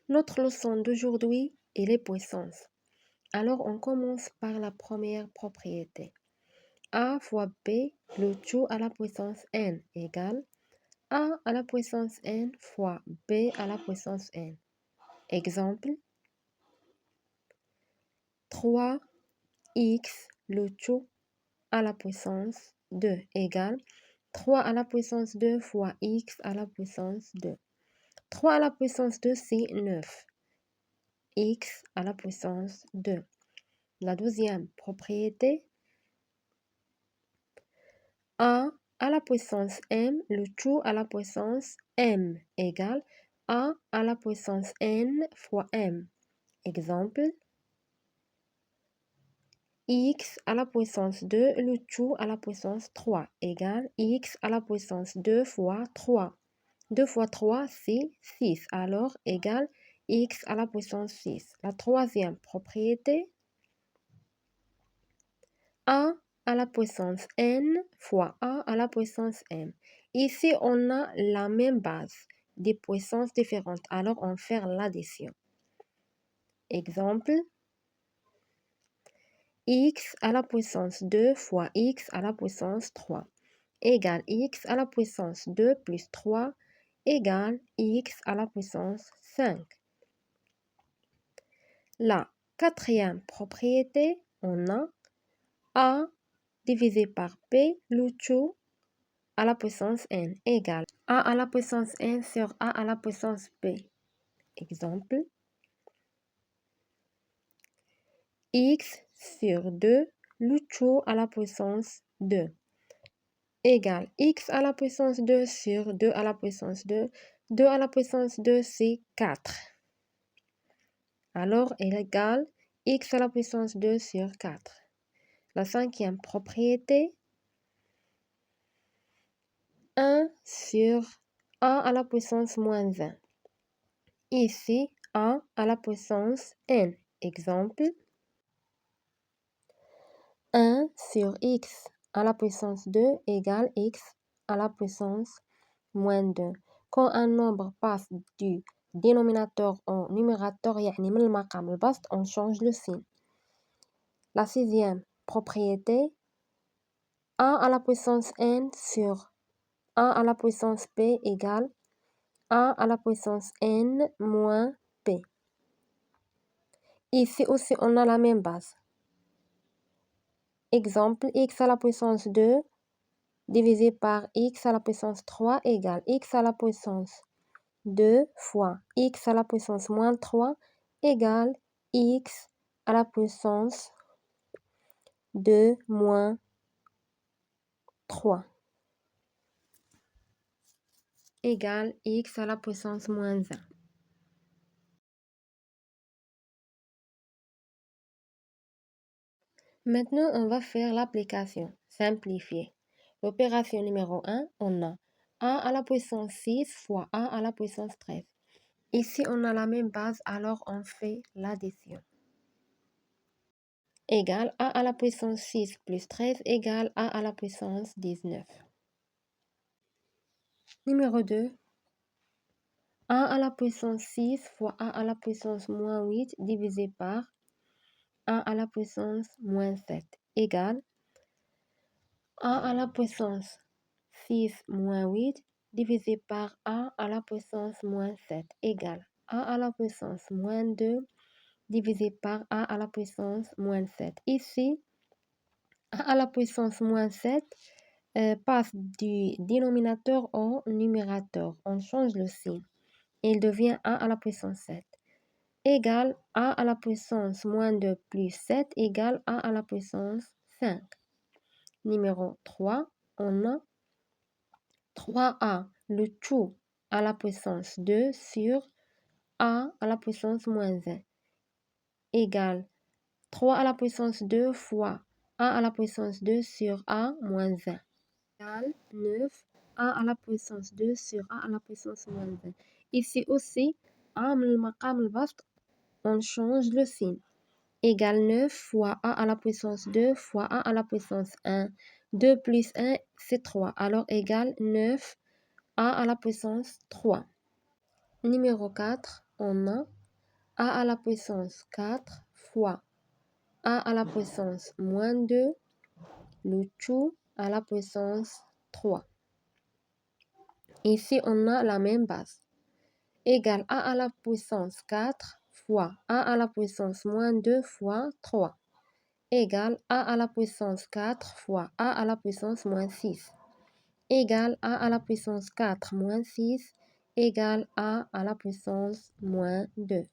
Notre leçon d'aujourd'hui est les puissances. Alors, on commence par la première propriété. A fois B, le tout à la puissance n égale A à la puissance n fois B à la puissance n. Exemple, 3x, le tout à la puissance 2 égale 3 à la puissance 2 fois x à la puissance 2. 3 à la puissance 2, c'est 9. X à la puissance 2. La deuxième propriété, A à la puissance m, le tout à la puissance m égale A à la puissance n fois m. Exemple, x à la puissance 2, le tout à la puissance 3 égale x à la puissance 2 fois 3. 2 fois 3, c'est 6, alors égale x à la puissance 6. La troisième propriété, A à la puissance n fois A à la puissance m. Ici, on a la même base, des puissances différentes, alors on fait l'addition. Exemple, x à la puissance 2 fois x à la puissance 3 égale x à la puissance 2 plus 3 égale x à la puissance 5. La quatrième propriété, on a A divisé par B, le tout à la puissance n égale A à la puissance n sur A à la puissance B. Exemple, x sur 2, le tout à la puissance 2 égale x à la puissance 2 sur 2 à la puissance 2. 2 à la puissance 2, c'est 4. Alors, elle égale x à la puissance 2 sur 4. La cinquième propriété, 1 sur A à la puissance moins 1. Ici, A à la puissance n. Exemple, 1 sur x à la puissance 2 égale x à la puissance moins 2. Quand un nombre passe du dénominateur au numérateur, يعني من المقام البسط, on change le signe. La sixième propriété, A à la puissance n sur A à la puissance p égale A à la puissance n moins p. Ici aussi, on a la même base. Exemple, x à la puissance 2 divisé par x à la puissance 3 égale x à la puissance 2 fois x à la puissance moins 3 égale x à la puissance 2 moins 3 égale x à la puissance moins 1. Maintenant, on va faire l'application simplifiée. L'opération numéro 1, on a a à la puissance 6 fois a à la puissance 13. Ici, on a la même base, alors on fait l'addition. Égale a à la puissance 6 plus 13 égale a à la puissance 19. Numéro 2, a à la puissance 6 fois a à la puissance moins 8 divisé par a à la puissance moins 7 égale a à la puissance 6 moins 8 divisé par a à la puissance moins 7 égale a à la puissance moins 2 divisé par a à la puissance moins 7. Ici, a à la puissance moins 7 passe du dénominateur au numérateur. On change le signe. Il devient a à la puissance 7 égale a à la puissance moins 2 plus 7 égale a à la puissance 5. Numéro 3, on a 3a, le tout à la puissance 2 sur a à la puissance moins 1 égale 3 à la puissance 2 fois a à la puissance 2 sur a moins 1 égale 9 a à la puissance 2 sur a à la puissance moins 1. Ici aussi, a من المقام البسط, on change le signe. Égale 9 fois a à la puissance 2 fois a à la puissance 1. 2 plus 1, c'est 3. Alors égale 9 a à la puissance 3. Numéro 4, on a a à la puissance 4 fois a à la puissance moins 2, le tout à la puissance 3. Ici, on a la même base. Égale a à la puissance 4 fois a à la puissance moins 2 fois 3. Égale a à la puissance 4 fois a à la puissance moins 6. Égale a à la puissance 4 moins 6 égale a à la puissance moins 2.